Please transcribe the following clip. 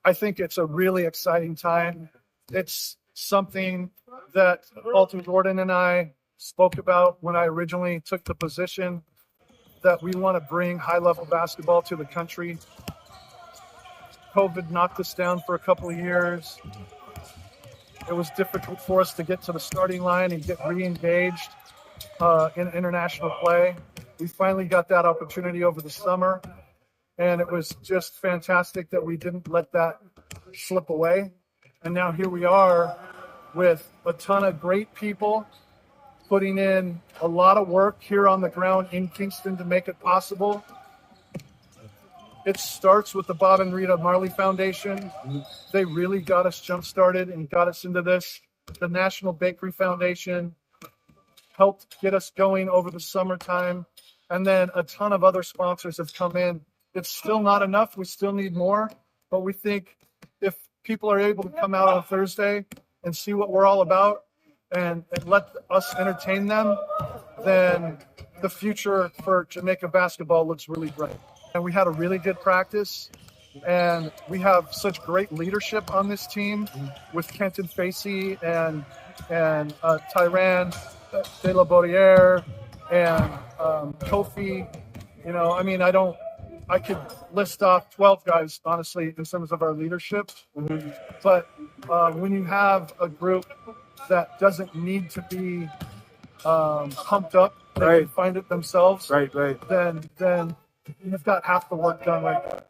I think it's a really exciting time. It's something that Walter Gordon and I spoke about when I originally took the position, that we want to bring high-level basketball to the country. COVID knocked us down for a couple of years. It was difficult for us to get to the starting line and get re-engaged in international play. We finally got that opportunity over the summer, and it was just fantastic that we didn't let that slip away. And now here we are with a ton of great people putting in a lot of work here on the ground in Kingston to make it possible. It starts with the Bob and Rita Marley Foundation. They really got us jump-started and got us into this. The National Bakery Foundation helped get us going over the summertime. And then a ton of other sponsors have come in. It's still not enough. We still need more. But we think if people are able to come out on Thursday and see what we're all about and let us entertain them, then the future for Jamaica basketball looks really bright. And we had a really good practice, and we have such great leadership on this team with Kenton Facey and Tyran De La Baudière and Kofi. You know, I mean, I could list off 12 guys, honestly, in terms of our leadership. But when you have a group that doesn't need to be pumped up, they can find it themselves, then you've got half the work done right there.